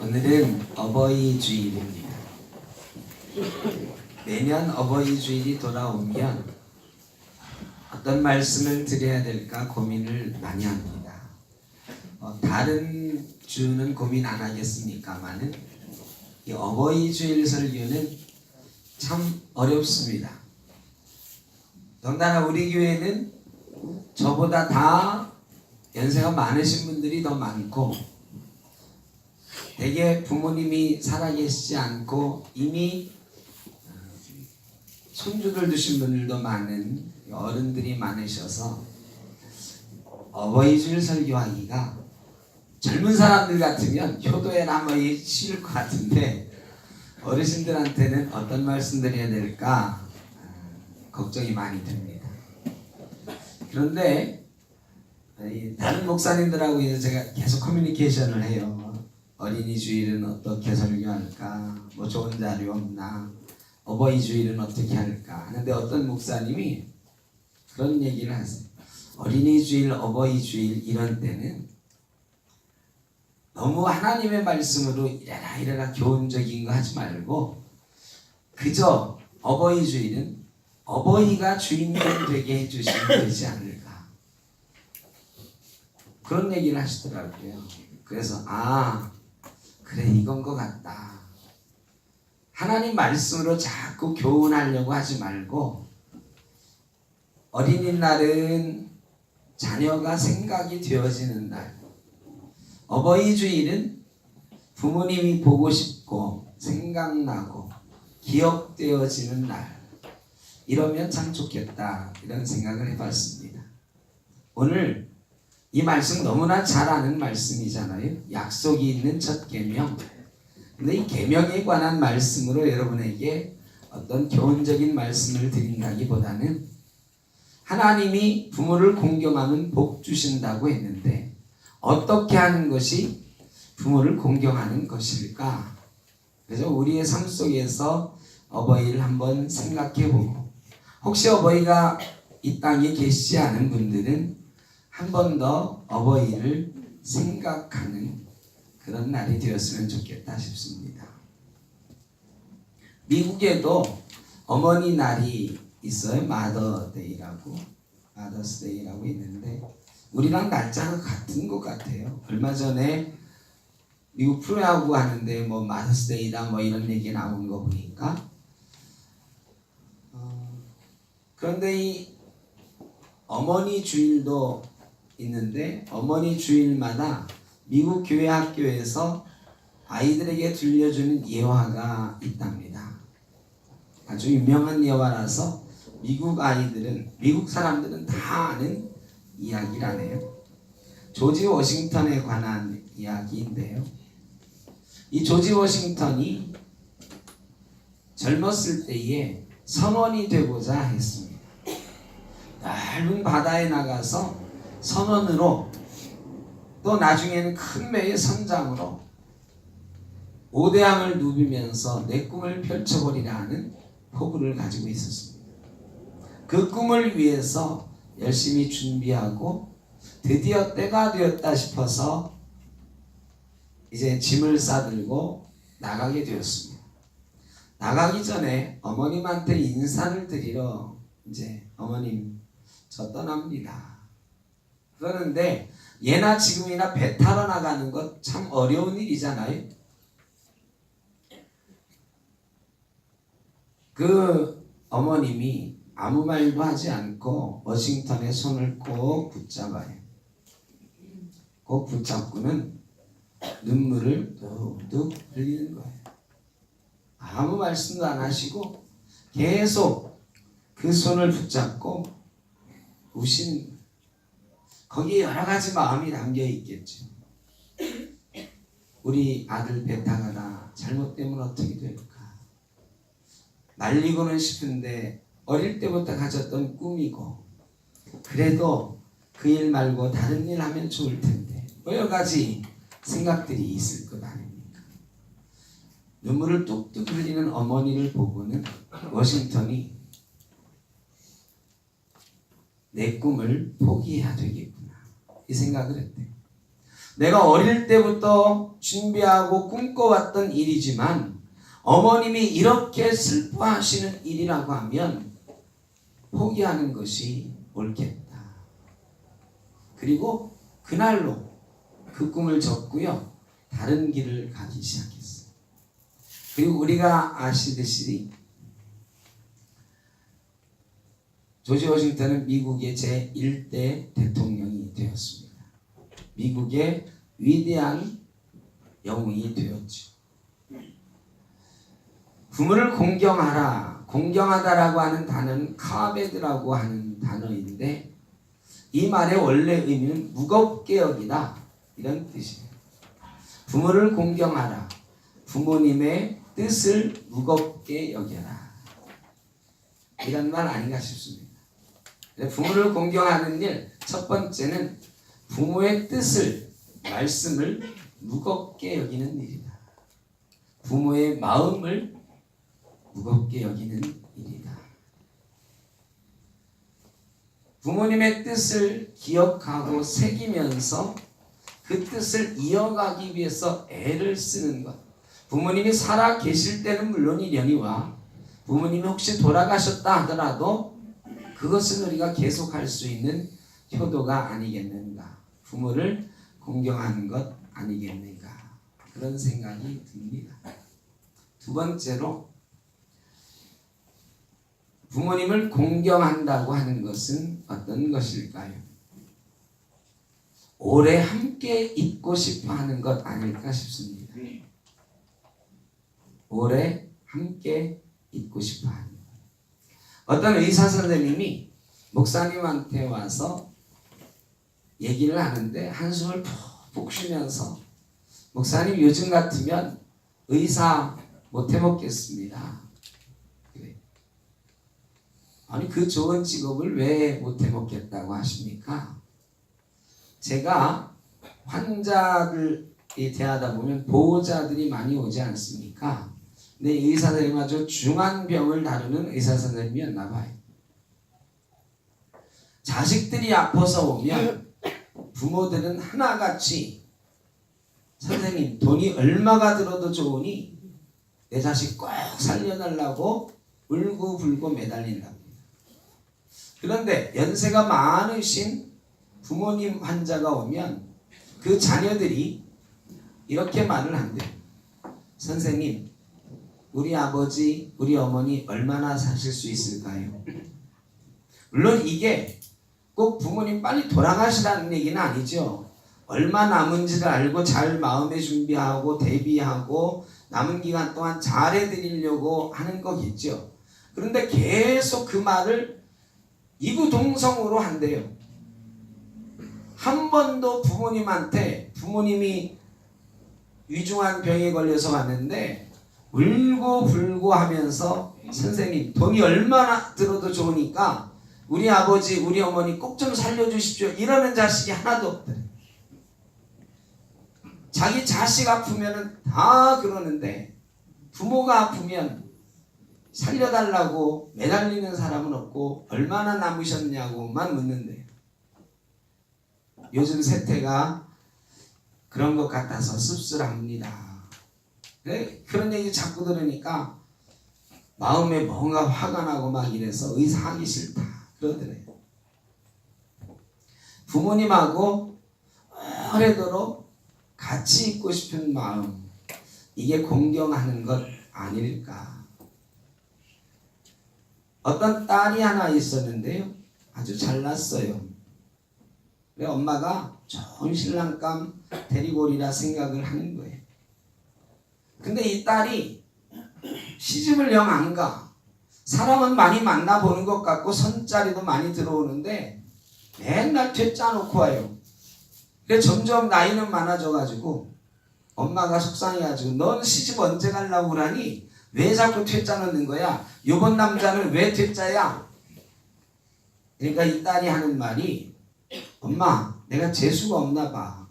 오늘은 어버이 주일입니다. 매년 어버이 주일이 돌아오면 어떤 말씀을 드려야 될까 고민을 많이 합니다. 다른 주는 고민 안 하겠습니까만은 이 어버이 주일 설교는 참 어렵습니다. 더군다나 우리 교회는 저보다 다 연세가 많으신 분들이 더 많고, 대개 부모님이 살아계시지 않고 이미 손주들 두신 분들도 많은 어른들이 많으셔서 어버이 주일 설교하기가 젊은 사람들 같으면 효도에 남아있기 쉬울 것 같은데, 어르신들한테는 어떤 말씀 드려야 될까 걱정이 많이 됩니다. 그런데 다른 목사님들하고 이제 제가 계속 커뮤니케이션을 해요. 어린이 주일은 어떻게 설교할까? 뭐 좋은 자료 없나? 어버이 주일은 어떻게 할까? 하는데 어떤 목사님이 그런 얘기를 하세요. 어린이 주일, 어버이 주일 이런 때는 너무 하나님의 말씀으로 이래라 교훈적인 거 하지 말고 그저 어버이 주일은 어버이가 주인공 되게 해주시면 되지 않을까, 그런 얘기를 하시더라고요. 그래서 그래, 이건 것 같다. 하나님 말씀으로 자꾸 교훈하려고 하지 말고, 어린이날은 자녀가 생각이 되어지는 날, 어버이 주일은 부모님이 보고 싶고 생각나고 기억되어지는 날, 이러면 참 좋겠다, 이런 생각을 해봤습니다. 오늘 이 말씀 너무나 잘 아는 말씀이잖아요. 약속이 있는 첫 계명. 근데 이 계명에 관한 말씀으로 여러분에게 어떤 교훈적인 말씀을 드린다기보다는, 하나님이 부모를 공경하면 복 주신다고 했는데 어떻게 하는 것이 부모를 공경하는 것일까? 그래서 우리의 삶 속에서 어버이를 한번 생각해보고, 혹시 어버이가 이 땅에 계시지 않은 분들은 한 번 더 어버이를 생각하는 그런 날이 되었으면 좋겠다 싶습니다. 미국에도 어머니 날이 있어요. 마더데이라고, 마더스데이라고 있는데 우리랑 날짜가 같은 것 같아요. 얼마 전에 미국 프로야구 하는데 뭐 마더스데이다 뭐 이런 얘기 나온 거 보니까, 그런데 이 어머니 주일도 있는데, 어머니 주일마다 미국 교회 학교에서 아이들에게 들려주는 예화가 있답니다. 아주 유명한 예화라서 미국 사람들은 다 아는 이야기라네요. 조지 워싱턴에 관한 이야기인데요. 이 조지 워싱턴이 젊었을 때에 선원이 되고자 했습니다. 넓은 바다에 나가서 선원으로, 또 나중에는 큰 배의 선장으로 오대양을 누비면서 내 꿈을 펼쳐버리라 하는 포부를 가지고 있었습니다. 그 꿈을 위해서 열심히 준비하고 드디어 때가 되었다 싶어서 이제 짐을 싸들고 나가게 되었습니다. 나가기 전에 어머님한테 인사를 드리러 이제 어머님 저 떠납니다. 그러는데 예나 지금이나 배 타러 나가는 것 참 어려운 일이잖아요. 그 어머님이 아무 말도 하지 않고 워싱턴의 손을 꼭 붙잡아요. 꼭 붙잡고는 눈물을 뚝뚝 흘리는 거예요. 아무 말씀도 안 하시고 계속 그 손을 붙잡고 우시는 거예요. 거기에 여러 가지 마음이 담겨 있겠죠. 우리 아들 배 타거나 잘못되면 어떻게 될까? 말리고는 싶은데 어릴 때부터 가졌던 꿈이고, 그래도 그 일 말고 다른 일 하면 좋을 텐데, 여러 가지 생각들이 있을 것 아닙니까? 눈물을 뚝뚝 흘리는 어머니를 보고는 워싱턴이 내 꿈을 포기해야 되겠구나, 이 생각을 했대요. 내가 어릴 때부터 준비하고 꿈꿔왔던 일이지만 어머님이 이렇게 슬퍼하시는 일이라고 하면 포기하는 것이 옳겠다. 그리고 그날로 그 꿈을 접고요. 다른 길을 가기 시작했어요. 그리고 우리가 아시듯이 조지 워싱턴은 미국의 제1대 대통령이 되었습니다. 미국의 위대한 영웅이 되었죠. 부모를 공경하라. 공경하다라고 하는 단어는 카베드라고 하는 단어인데 이 말의 원래 의미는 무겁게 여기다 이런 뜻이에요. 부모를 공경하라. 부모님의 뜻을 무겁게 여겨라. 이런 말 아닌가 싶습니다. 부모를 공경하는 일 첫 번째는 부모의 뜻을 말씀을 무겁게 여기는 일이다. 부모의 마음을 무겁게 여기는 일이다. 부모님의 뜻을 기억하고 새기면서 그 뜻을 이어가기 위해서 애를 쓰는 것. 부모님이 살아 계실 때는 물론이려니와 부모님이 혹시 돌아가셨다 하더라도 그것은 우리가 계속할 수 있는 효도가 아니겠는가. 부모를 공경하는 것 아니겠는가. 그런 생각이 듭니다. 두 번째로 부모님을 공경한다고 하는 것은 어떤 것일까요? 오래 함께 있고 싶어 하는 것 아닐까 싶습니다. 오래 함께 있고 싶어 하는 것. 어떤 의사 선생님이 목사님한테 와서 얘기를 하는데 한숨을 푹푹 쉬면서 목사님 요즘 같으면 의사 못 해먹겠습니다. 그래. 아니 그 좋은 직업을 왜 못 해먹겠다고 하십니까? 제가 환자들이 대하다 보면 보호자들이 많이 오지 않습니까? 근데 의사 선생님 아주 중한 병을 다루는 의사 선생님이었나 봐요. 자식들이 아파서 오면 부모들은 하나같이 선생님 돈이 얼마가 들어도 좋으니 내 자식 꼭 살려달라고 울고불고 매달린답니다. 그런데 연세가 많으신 부모님 환자가 오면 그 자녀들이 이렇게 말을 한대요. 선생님, 우리 아버지, 우리 어머니 얼마나 사실 수 있을까요? 물론 이게 꼭 부모님 빨리 돌아가시라는 얘기는 아니죠. 얼마 남은지를 알고 잘 마음의 준비하고 대비하고 남은 기간 동안 잘해드리려고 하는 거겠죠. 그런데 계속 그 말을 이구동성으로 한대요. 한 번도 부모님한테 부모님이 위중한 병에 걸려서 왔는데 울고불고 하면서 선생님 돈이 얼마나 들어도 좋으니까 우리 아버지 우리 어머니 꼭 좀 살려주십시오 이러는 자식이 하나도 없더래. 자기 자식 아프면 다 그러는데 부모가 아프면 살려달라고 매달리는 사람은 없고 얼마나 남으셨냐고만 묻는데 요즘 세태가 그런 것 같아서 씁쓸합니다. 그런 얘기 자꾸 들으니까 마음에 뭔가 화가 나고 막 이래서 의사하기 싫다 그러더래요. 부모님하고 오래도록 같이 있고 싶은 마음, 이게 공경하는 것 아닐까. 어떤 딸이 하나 있었는데요, 아주 잘났어요. 그래 엄마가 좋은 신랑감 데리고 오리라 생각을 하는 거예요. 근데 이 딸이 시집을 영 안 가. 사람은 많이 만나보는 것 같고 선자리도 많이 들어오는데 맨날 퇴짜 놓고 와요. 그래 점점 나이는 많아져가지고 엄마가 속상해가지고 넌 시집 언제 가려고 그러니 왜 자꾸 퇴짜 넣는 거야? 요번 남자는 왜 퇴짜야? 그러니까 이 딸이 하는 말이 엄마 내가 재수가 없나 봐.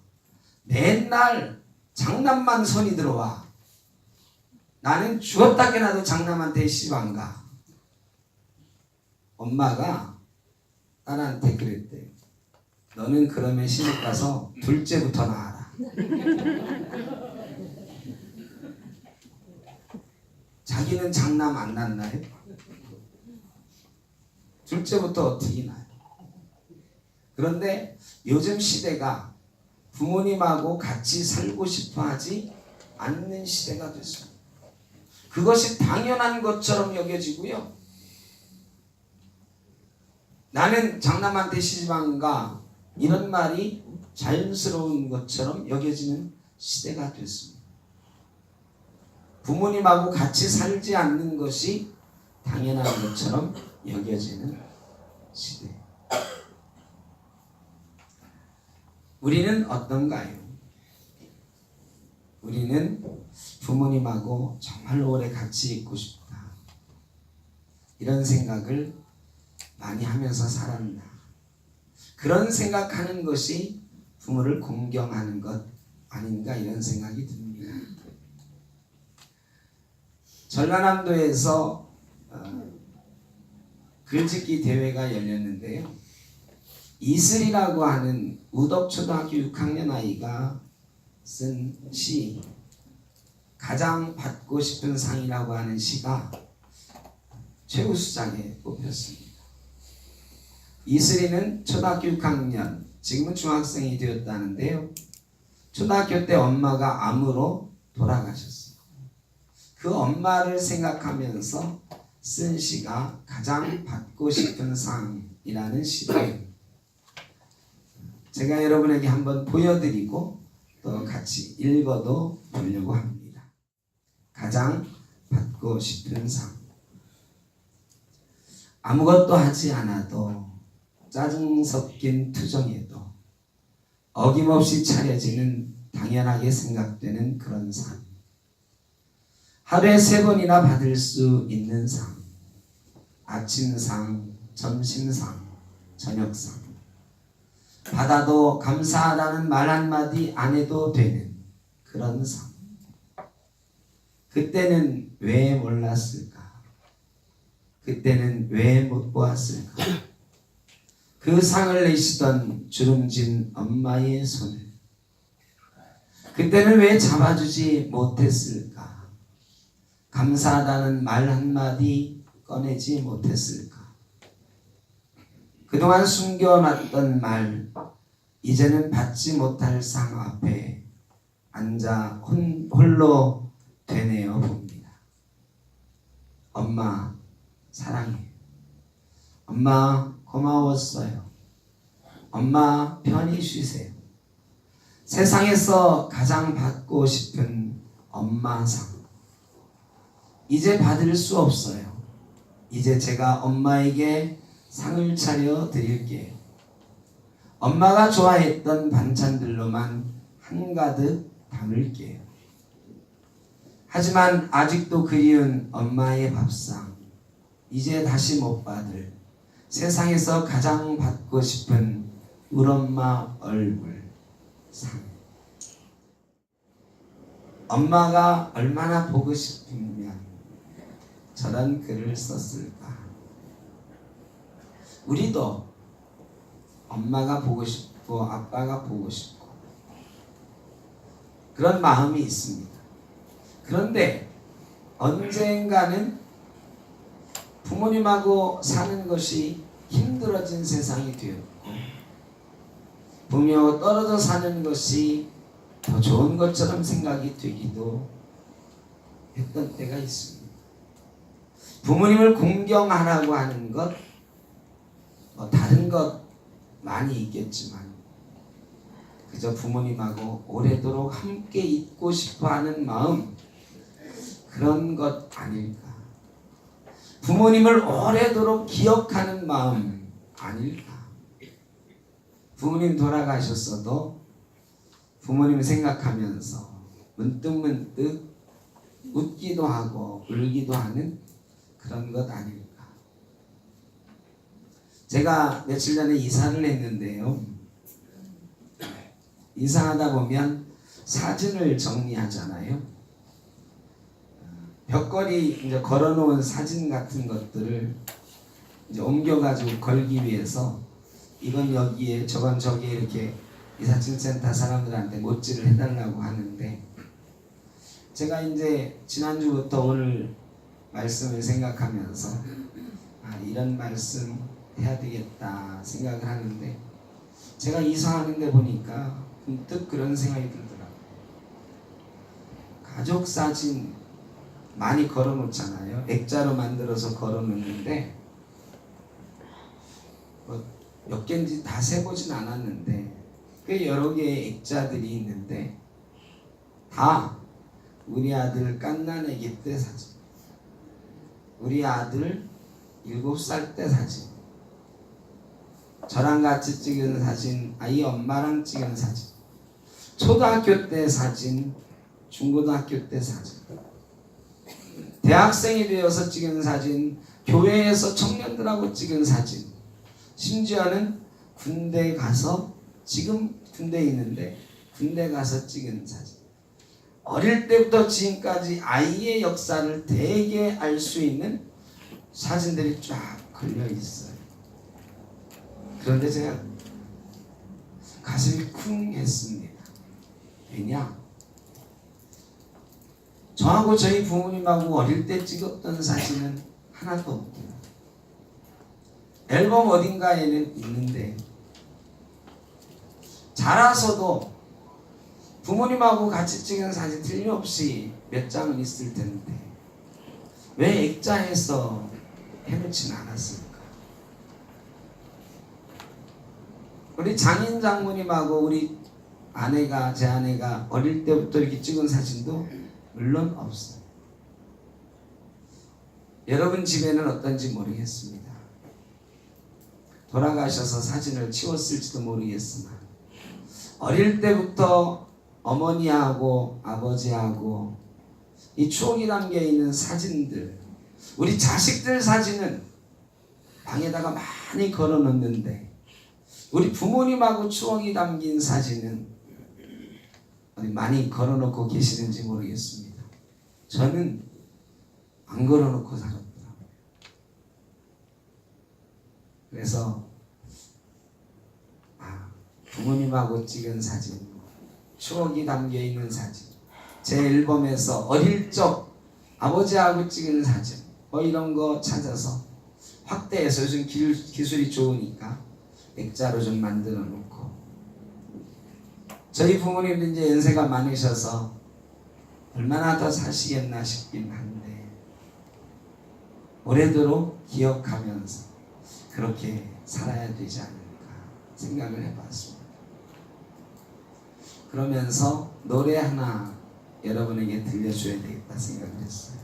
맨날 장남만 손이 들어와. 나는 죽었다 깨나도 장남한테 시집 안 가. 엄마가 딸한테 그랬대요. 너는 그러면 시집 가서 둘째부터 낳아라. 자기는 장남 안 낳나요? 둘째부터 어떻게 나요? 그런데 요즘 시대가 부모님하고 같이 살고 싶어 하지 않는 시대가 됐습니다. 그것이 당연한 것처럼 여겨지고요. 나는 장남한테 시집 안 가, 이런 말이 자연스러운 것처럼 여겨지는 시대가 됐습니다. 부모님하고 같이 살지 않는 것이 당연한 것처럼 여겨지는 시대. 우리는 어떤가요? 우리는 부모님하고 정말 오래 같이 있고 싶다, 이런 생각을 많이 하면서 살았나? 그런 생각하는 것이 부모를 공경하는 것 아닌가, 이런 생각이 듭니다. 전라남도에서 글짓기 대회가 열렸는데요. 이슬이라고 하는 우덕초등학교 6학년 아이가 쓴 시, 가장 받고 싶은 상이라고 하는 시가 최우수상에 뽑혔습니다. 이슬이는 초등학교 6학년, 지금은 중학생이 되었다는데요. 초등학교 때 엄마가 암으로 돌아가셨어요. 그 엄마를 생각하면서 쓴 시가 가장 받고 싶은 상이라는 시를 제가 여러분에게 한번 보여드리고 또 같이 읽어도 보려고 합니다. 가장 받고 싶은 상. 아무것도 하지 않아도, 짜증 섞인 투정에도 어김없이 차려지는 당연하게 생각되는 그런 상. 하루에 3번이나 받을 수 있는 상. 아침상, 점심상, 저녁상. 받아도 감사하다는 말 한마디 안 해도 되는 그런 상. 그때는 왜 몰랐을까? 그때는 왜 못 보았을까? 그 상을 내시던 주름진 엄마의 손을 그때는 왜 잡아주지 못했을까? 감사하다는 말 한마디 꺼내지 못했을까? 그동안 숨겨놨던 말, 이제는 받지 못할 상 앞에 앉아 홀로 되뇌어 봅니다. 엄마 사랑해. 엄마 고마웠어요. 엄마 편히 쉬세요. 세상에서 가장 받고 싶은 엄마상. 이제 받을 수 없어요. 이제 제가 엄마에게 상을 차려 드릴게요. 엄마가 좋아했던 반찬들로만 한가득 담을게요. 하지만 아직도 그리운 엄마의 밥상, 이제 다시 못 받을 세상에서 가장 받고 싶은 우리 엄마 얼굴 상. 엄마가 얼마나 보고 싶으면 저런 글을 썼을까? 우리도 엄마가 보고 싶고 아빠가 보고 싶고 그런 마음이 있습니다. 그런데 언젠가는 부모님하고 사는 것이 힘들어진 세상이 되었고 부모님하고 떨어져 사는 것이 더 좋은 것처럼 생각이 되기도 했던 때가 있습니다. 부모님을 공경하라고 하는 것, 다른 것 많이 있겠지만 그저 부모님하고 오래도록 함께 있고 싶어하는 마음, 그런 것 아닐까? 부모님을 오래도록 기억하는 마음 아닐까? 부모님 돌아가셨어도 부모님 생각하면서 문득문득 웃기도 하고 울기도 하는 그런 것 아닐까? 제가 며칠 전에 이사를 했는데요. 이사하다 보면 사진을 정리하잖아요. 벽걸이 이제 걸어놓은 사진 같은 것들을 이제 옮겨가지고 걸기 위해서 이건 여기에 저건 저기에 이렇게 이사짐센터 사람들한테 못질을 해달라고 하는데, 제가 이제 지난주부터 오늘 말씀을 생각하면서 이런 말씀 해야 되겠다 생각을 하는데, 제가 이사하는데 보니까 문득 그런 생각이 들더라고요. 가족 사진 많이 걸어 놓잖아요. 액자로 만들어서 걸어 놓는데, 몇 개인지 다 세보진 않았는데 꽤 여러 개의 액자들이 있는데, 다 우리 아들 갓난아기 때 사진, 우리 아들 7살 때 사진, 저랑 같이 찍은 사진, 아이 엄마랑 찍은 사진, 초등학교 때 사진, 중고등학교 때 사진, 대학생이 되어서 찍은 사진, 교회에서 청년들하고 찍은 사진, 심지어는 군대 가서, 지금 군대에 있는데 군대 가서 찍은 사진, 어릴 때부터 지금까지 아이의 역사를 되게 알 수 있는 사진들이 쫙 걸려 있어요. 그런데 제가 가슴이 쿵 했습니다. 왜냐? 저하고 저희 부모님하고 어릴 때 찍었던 사진은 하나도 없고요. 앨범 어딘가에는 있는데, 자라서도 부모님하고 같이 찍은 사진 틀림없이 몇 장은 있을 텐데 왜 액자에서 해놓지는 않았을까? 우리 장인 장모님하고 우리 아내가, 제 아내가 어릴 때부터 이렇게 찍은 사진도 물론 없어요. 여러분 집에는 어떤지 모르겠습니다. 돌아가셔서 사진을 치웠을지도 모르겠으나, 어릴 때부터 어머니하고 아버지하고 이 추억이 담겨 있는 사진들, 우리 자식들 사진은 방에다가 많이 걸어 놓는데, 우리 부모님하고 추억이 담긴 사진은 어디 많이 걸어 놓고 계시는지 모르겠습니다. 저는 안 걸어 놓고 살았더라고요. 그래서 부모님하고 찍은 사진, 추억이 담겨 있는 사진, 제 앨범에서 어릴 적 아버지하고 찍은 사진, 이런 거 찾아서 확대해서, 요즘 기술이 좋으니까 액자로 좀 만들어 놓고, 저희 부모님도 이제 연세가 많으셔서 얼마나 더 사시겠나 싶긴 한데, 오래도록 기억하면서 그렇게 살아야 되지 않을까 생각을 해봤습니다. 그러면서 노래 하나 여러분에게 들려줘야 되겠다 생각을 했어요.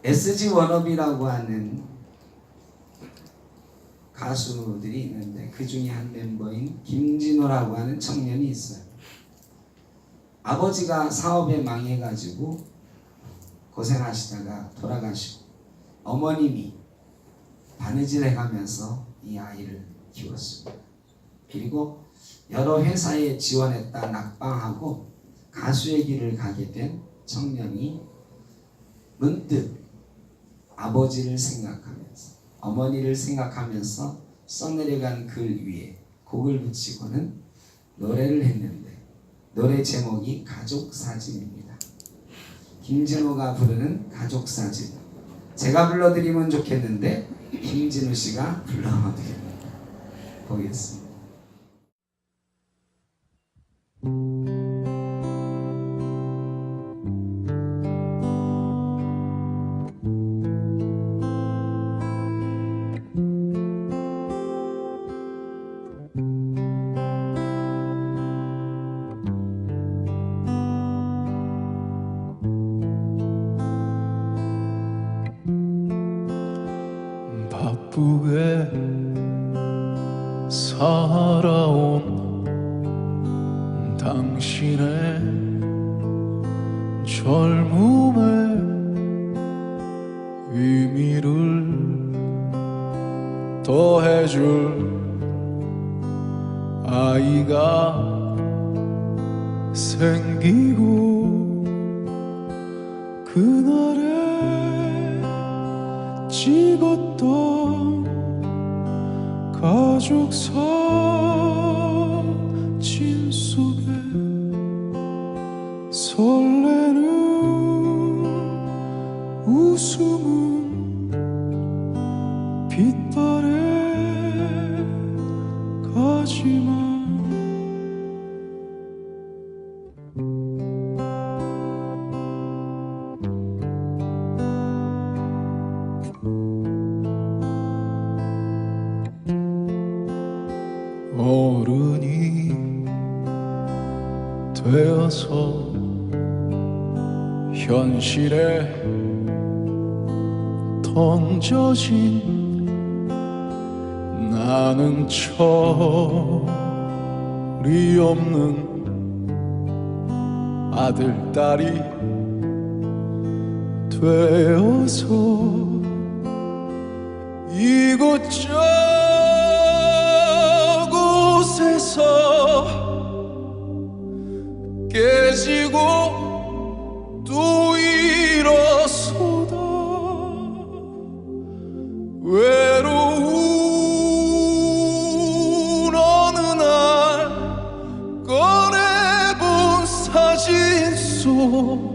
SG 워너비라고 하는 가수들이 있는데, 그 중에 한 멤버인 김진호라고 하는 청년이 있어요. 아버지가 사업에 망해가지고 고생하시다가 돌아가시고, 어머님이 바느질 해가면서 이 아이를 키웠습니다. 그리고 여러 회사에 지원했다 낙방하고 가수의 길을 가게 된 청년이 문득 아버지를 생각하면서, 어머니를 생각하면서 써내려간 글 위에 곡을 붙이고는 노래를 했는데, 노래 제목이 가족사진입니다. 김진호가 부르는 가족사진, 제가 불러드리면 좋겠는데 김진호 씨가 불러드립니다. 보겠습니다. 바쁘게 살아온 당신의 젊음의 의미를 더해줄 아이가 생기고, 그날에 찍었던 가족사진 설레는 웃음은 빛바래 가지마. 어른이 되어서 현실에 던져진 나는 철이 없는 아들, 딸이 되어서 이곳저곳에서 깨지고 또 일어서다 외로운 어느 날 꺼내본 사진 속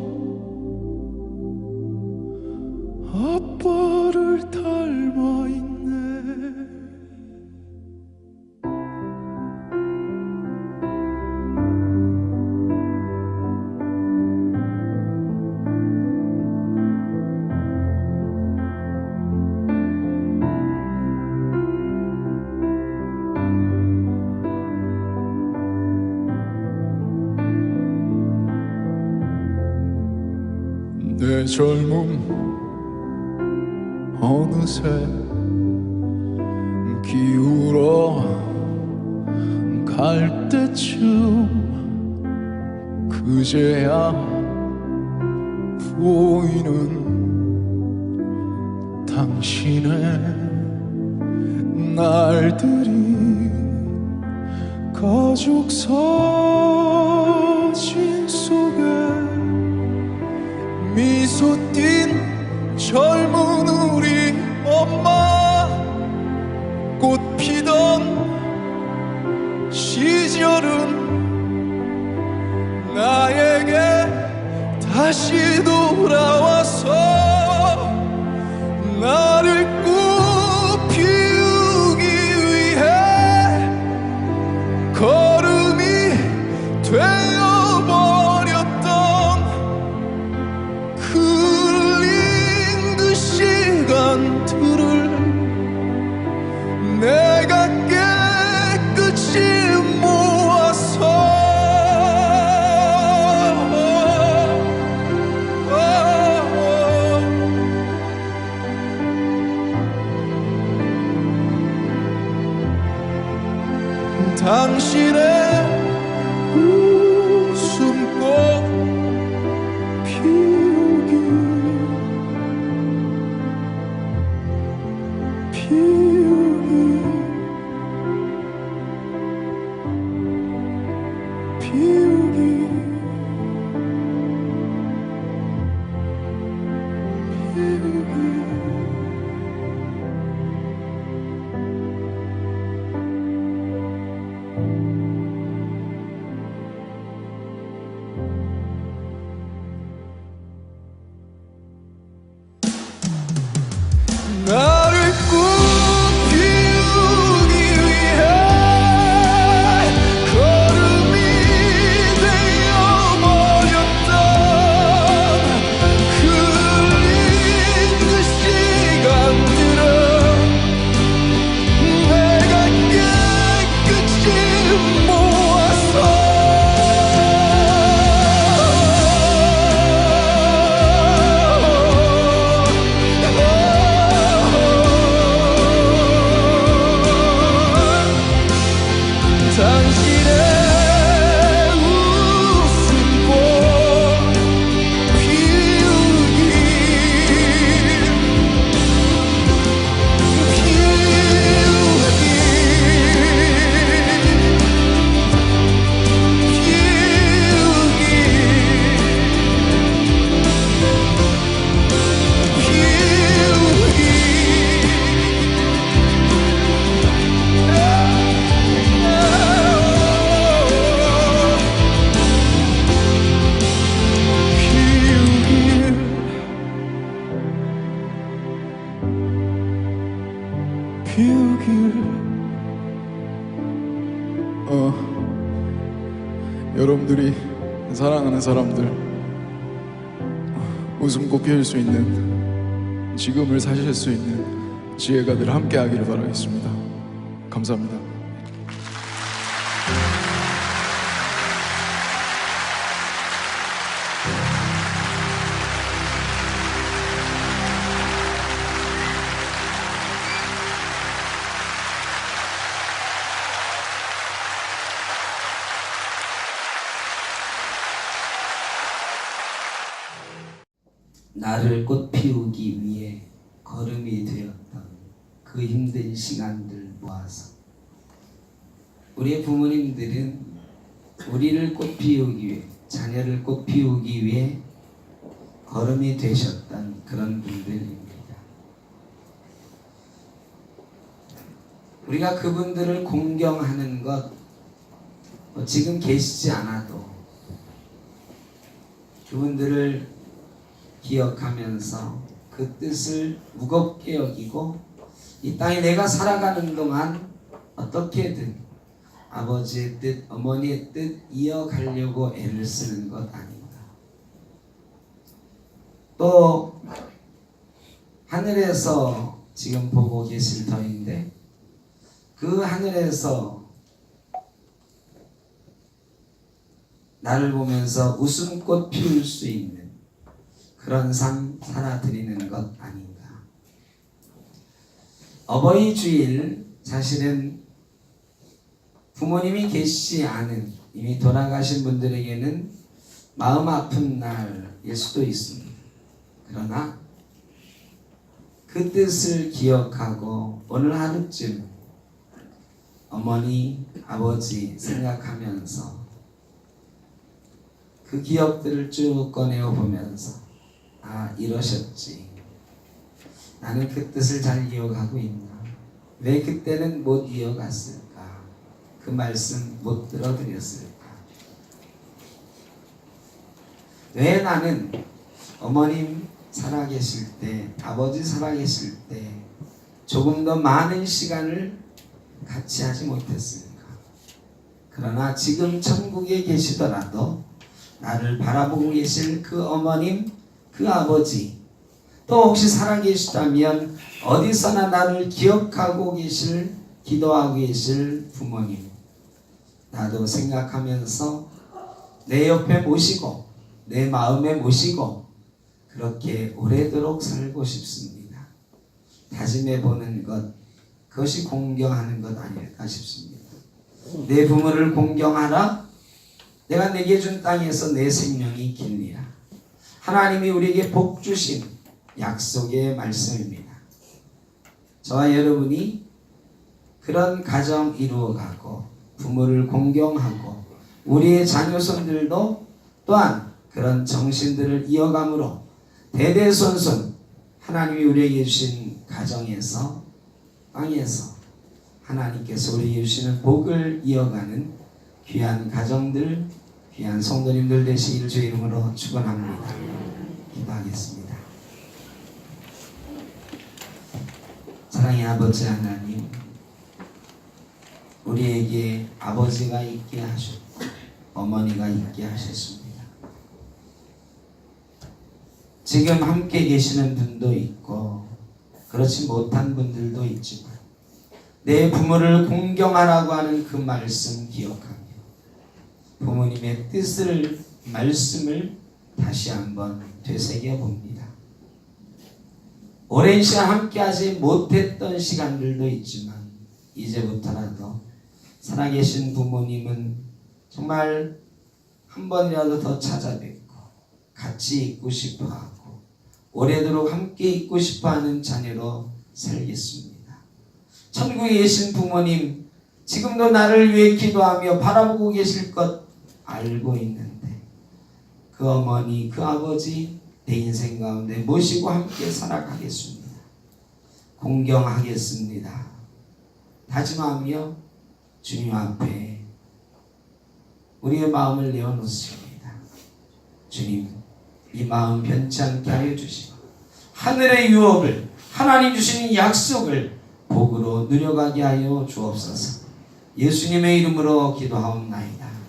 아빠를 닮아 있네. 내 젊음 어느새 기울어 갈 때쯤 그제야 보이는 당신의 날들이 가족 사진 속에 미소 띤 젊은 우리 엄마 꽃 피던 시절은 나에게 다시 돌아와서 나를 꽃 피우기 위해 걸음이 되어버렸던 시간들을 내가 깨끗이 모아서 당신의 웃음꽃 피우기 여러분들이 사랑하는 사람들 웃음꽃 피울 수 있는 지금을 사실 수 있는 지혜가 늘 함께 하기를 바라겠습니다. 감사합니다. 나를 꽃 피우기 위해 걸음이 되었던 그 힘든 시간들 모아서 우리의 부모님들은 우리를 꽃 피우기 위해, 자녀를 꽃 피우기 위해 걸음이 되셨던 그런 분들입니다. 우리가 그분들을 공경하는 것, 지금 계시지 않아도 그분들을 기억하면서 그 뜻을 무겁게 여기고 이 땅에 내가 살아가는 동안 어떻게든 아버지의 뜻, 어머니의 뜻 이어가려고 애를 쓰는 것 아닌가. 또 하늘에서 지금 보고 계실 터인데 그 하늘에서 나를 보면서 웃음꽃 피울 수 있는 그런 삶 살아드리는 것 아닌가. 어버이 주일 사실은 부모님이 계시지 않은 이미 돌아가신 분들에게는 마음 아픈 날일 수도 있습니다. 그러나 그 뜻을 기억하고 오늘 하루쯤 어머니, 아버지 생각하면서 그 기억들을 쭉 꺼내어 보면서 아, 이러셨지. 나는 그 뜻을 잘 이어가고 있나? 왜 그때는 못 이어갔을까? 그 말씀 못 들어드렸을까? 왜 나는 어머님 살아계실 때, 아버지 살아계실 때 조금 더 많은 시간을 같이 하지 못했을까? 그러나 지금 천국에 계시더라도 나를 바라보고 계실 그 어머님, 그 아버지, 또 혹시 살아계시다면 어디서나 나를 기억하고 계실, 기도하고 계실 부모님, 나도 생각하면서 내 옆에 모시고 내 마음에 모시고 그렇게 오래도록 살고 싶습니다. 다짐해 보는 것, 그것이 공경하는 것 아닐까 싶습니다. 내 부모를 공경하라. 내가 내게 준 땅에서 내 생명이 길리라. 하나님이 우리에게 복 주신 약속의 말씀입니다. 저와 여러분이 그런 가정 이루어가고 부모를 공경하고 우리의 자녀손들도 또한 그런 정신들을 이어감으로 대대손손 하나님이 우리에게 주신 가정에서, 땅에서 하나님께서 우리에게 주시는 복을 이어가는 귀한 가정들, 귀한 성도님들 되시기를 주의 이름으로 축원합니다. 기도하겠습니다. 사랑의 아버지 하나님, 우리에게 아버지가 있게 하셨고 어머니가 있게 하셨습니다. 지금 함께 계시는 분도 있고 그렇지 못한 분들도 있지만 내 부모를 공경하라고 하는 그 말씀 기억하며 부모님의 뜻을, 말씀을 다시 한번 되새겨 봅니다. 오랜 시간 함께하지 못했던 시간들도 있지만 이제부터라도 살아계신 부모님은 정말 한 번이라도 더 찾아뵙고 같이 있고 싶어하고 오래도록 함께 있고 싶어하는 자녀로 살겠습니다. 천국에 계신 부모님, 지금도 나를 위해 기도하며 바라보고 계실 것 알고 있는데 그 어머니, 그 아버지 내 인생 가운데 모시고 함께 살아가겠습니다. 공경하겠습니다. 다짐하며 주님 앞에 우리의 마음을 내어놓습니다. 주님, 이 마음 변치 않게 하여 주시고 하늘의 유업을, 하나님 주시는 약속을 복으로 누려가게 하여 주옵소서. 예수님의 이름으로 기도하옵나이다.